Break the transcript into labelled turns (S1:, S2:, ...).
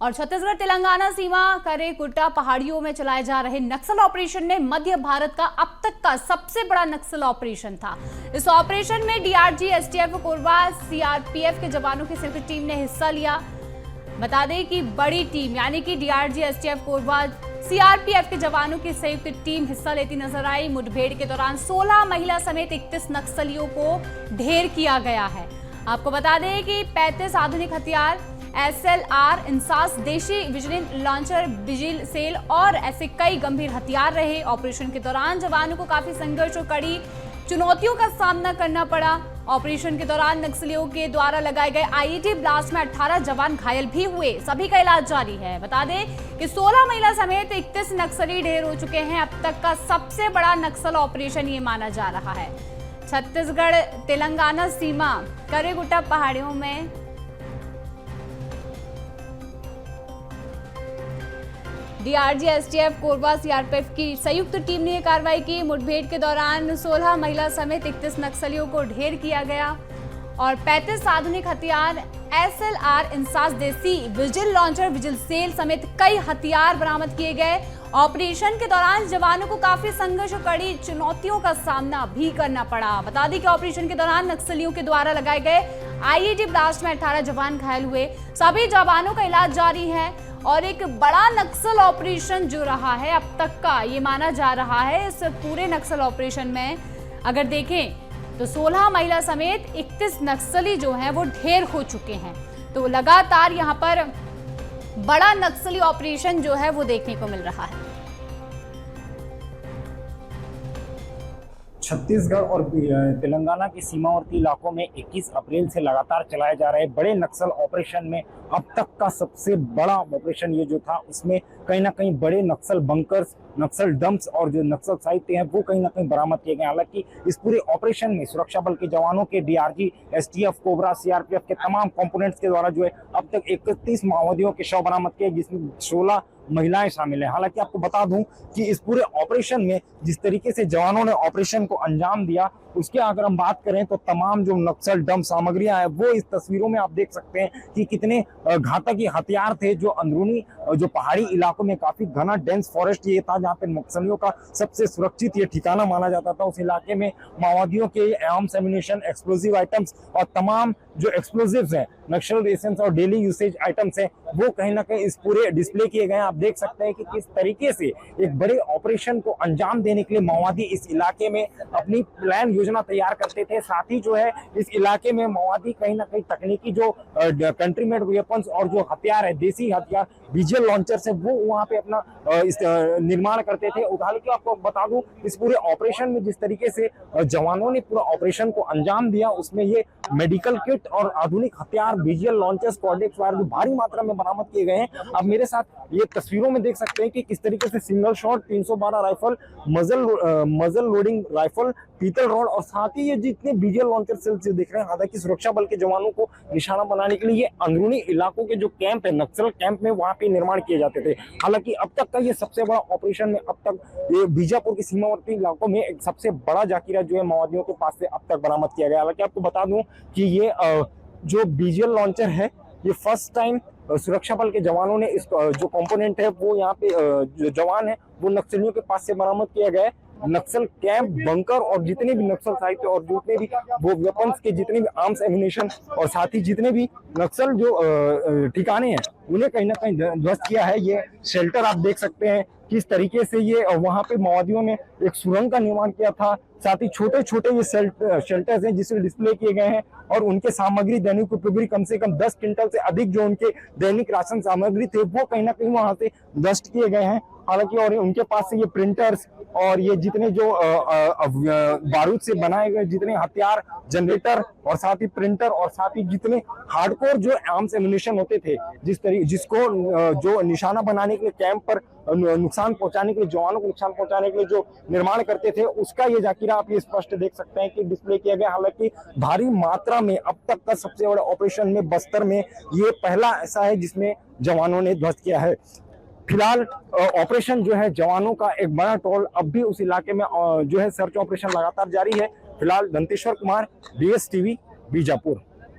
S1: और छत्तीसगढ़ तेलंगाना सीमा करेकुट्टा पहाड़ियों में चलाए जा रहे नक्सल ऑपरेशन में मध्य भारत का अब तक का सबसे बड़ा नक्सल ऑपरेशन था। इस ऑपरेशन में डीआरजी, एसटीएफ, कोरबा, सीआरपीएफ के जवानों की संयुक्त टीम ने हिस्सा लिया। बता दें कि बड़ी टीम यानी कि डीआरजी, एसटीएफ, कोरबा, सीआरपीएफ के जवानों की संयुक्त टीम हिस्सा लेती नजर आई। मुठभेड़ के दौरान 16 महिला समेत 31 नक्सलियों को ढेर किया गया है। आपको बता दें कि 35 आधुनिक हथियार, एसएलआर, इंसास, देशी विजिलेंस लॉन्चर, विजिल सेल और ऐसे कई गंभीर हथियार रहे। ऑपरेशन के दौरान जवानों को काफी संघर्ष और कड़ी चुनौतियों का सामना करना पड़ा। ऑपरेशन के दौरान नक्सलियों के द्वारा लगाए गए आईईडी ब्लास्ट में 18 जवान घायल भी हुए। सभी का इलाज जारी है। बता दें कि 16 महिला समेत 31 नक्सली ढेर हो चुके हैं। अब तक का सबसे बड़ा नक्सल ऑपरेशन ये माना जा रहा है। छत्तीसगढ़ तेलंगाना सीमा करेकुट्टा पहाड़ियों में डीआरजी, एसटीएफ, कोरबा, सीआरपीएफ की संयुक्त टीम ने यह कार्रवाई की। मुठभेड़ के दौरान 16 महिला समेत 31 नक्सलियों को ढेर किया गया और 35 आधुनिक हथियार, एसएलआर, इंसास, देसी विजिल लॉन्चर, विजिल सेल समेत कई हथियार बरामद किए गए। ऑपरेशन के दौरान जवानों को काफी संघर्ष और कड़ी चुनौतियों का सामना भी करना पड़ा। बता दें कि ऑपरेशन के दौरान नक्सलियों के द्वारा लगाए गए आईईडी ब्लास्ट में 18 जवान घायल हुए। सभी जवानों का इलाज जारी है और एक बड़ा नक्सल ऑपरेशन जो रहा है अब तक का, ये माना जा रहा है। इस पूरे नक्सल ऑपरेशन में अगर देखें तो 16 महिला समेत 31 नक्सली जो हैं वो ढेर हो चुके हैं। तो लगातार यहाँ पर बड़ा नक्सली ऑपरेशन जो है वो देखने को मिल रहा है।
S2: छत्तीसगढ़ और तेलंगाना के सीमावर्ती इलाकों में 21 अप्रैल से लगातार चलाए जा रहे बड़े नक्सल ऑपरेशन में अब तक का सबसे बड़ा ऑपरेशन ये जो था, उसमें कहीं ना कहीं बड़े नक्सल बंकर्स, नक्सल डंप्स और जो नक्सल साहित्य है वो कहीं ना कहीं बरामद किए गए। हालांकि इस पूरे ऑपरेशन में सुरक्षा बल के जवानों के, डीआरजी, एसटीएफ, कोबरा, सीआरपीएफ के तमाम कंपोनेंट्स के द्वारा जो है अब तक 31 माओवादियों के शव बरामद किए, जिसमें 16 महिलाएं शामिल हैं। हालांकि आपको बता दूं कि इस पूरे ऑपरेशन में जिस तरीके से जवानों ने ऑपरेशन को अंजाम दिया, उसके अगर हम बात करें तो तमाम जो नक्सल डंप सामग्रियां हैं वो इस तस्वीरों में आप देख सकते हैं कि कितने घातक हथियार थे। जो अंदरूनी जो पहाड़ी इलाकों में काफी घना डेंस फॉरेस्ट ये था, जहाँ पे नक्सलियों का सबसे सुरक्षित ये ठिकाना माना जाता था। उस इलाके में माओवादियों के आर्म्स, एम्युनिशन, एक्सप्लोसिव आइटम्स और तमाम जो एक्सप्लोसिव्स हैं, नक्सल रेशंस और डेली यूसेज आइटम्स हैं, वो कहीं ना कहीं इस पूरे डिस्प्ले किए गए हैं। आप देख सकते हैं कि किस तरीके से एक बड़े ऑपरेशन को अंजाम देने के लिए माओवादी इस इलाके में अपनी प्लान योजना तैयार करते थे। साथ ही जो है इस इलाके में माओवादी कहीं ना कहीं तकनीकी जो कंट्री मेड वेपन्स और जो हथियार है, देसी हथियार, विजिल लॉन्चर से वो वहां पे अपना निर्माण करते थे। हालांकि आपको बता दूं इस पूरे ऑपरेशन में जिस तरीके से जवानों ने पूरा ऑपरेशन को अंजाम दिया, उसमें ये मेडिकल किट और आधुनिक हथियार, विजिल लॉन्चर्स, कॉर्डेक्स वायर भारी मात्रा में बरामद किए गए हैं। अब मेरे साथ ये तस्वीरों में देख सकते हैं कि किस तरीके से सिंगल शॉट 312 राइफल, मजल लोडिंग राइफल, पीतल रॉड और साथ ही ये जितने विजिल लॉन्चर सेल्स दिख रहे हैं, हालांकि सुरक्षा बल के जवानों को निशाना बनाने के लिए ये अंदरूनी इलाकों के जो कैंप है, नक्सल कैंप में वहां पे निर्माण किए जाते थे। हालांकि अब तक का ये सबसे बड़ा ऑपरेशन में अब तक ये बीजापुर के सीमावर्ती इलाकों में एक सबसे बड़ा जाकिरा जो है माओवादियों के पास से अब तक बरामद किया गया। हालांकि आपको बता दूं कि ये जो विजिल लॉन्चर है, ये फर्स्ट टाइम सुरक्षा बल के जवानों ने इस जो कंपोनेंट है वो यहाँ पे जो जवान है वो नक्सलियों के पास से बरामद किया गया है। नक्सल कैंप, बंकर और जितने भी नक्सल साहित्य और जितने भी वो वेपन्स के जितने भी आर्म्स, एम्युनिशन और साथ ही जितने भी नक्सल जो ठिकाने हैं उन्हें कहीं ना कहीं ध्वस्त किया है। ये शेल्टर आप देख सकते हैं किस तरीके से ये वहां पे माओवादियों ने एक सुरंग का निर्माण किया था। साथ ही छोटे छोटे ये शेल्टर्स हैं जिसमें डिस्प्ले किए गए हैं और उनके सामग्री, दैनिक उपयोगी कम से कम 10 क्विंटल से अधिक जो उनके दैनिक राशन सामग्री थे वो कहीं ना कहीं वहां से नष्ट किए गए हैं। हालांकि और उनके पास से ये प्रिंटर्स और ये जितने जो बारूद से बनाए गए जितने हथियार, जनरेटर और साथ ही प्रिंटर और साथ ही जितने हार्डकोर जो आर्म्स एम्युनिशन होते थे, जिसको जो निशाना बनाने के लिए, कैंप पर नुकसान पहुंचाने के लिए, जवानों को नुकसान पहुंचाने के लिए जो निर्माण करते थे, उसका ये जाकिरा आप ये स्पष्ट देख सकते हैं कि डिस्प्ले किया गया। हालांकि भारी मात्रा में अब तक का सबसे बड़ा ऑपरेशन में बस्तर में ये पहला ऐसा है जिसमें जवानों ने ध्वस्त किया है। फिलहाल ऑपरेशन जो है जवानों का एक बड़ा टोल अब भी उस इलाके में जो है सर्च ऑपरेशन लगातार जारी है। फिलहाल दंतेश्वर कुमार, BS टीवी, बीजापुर।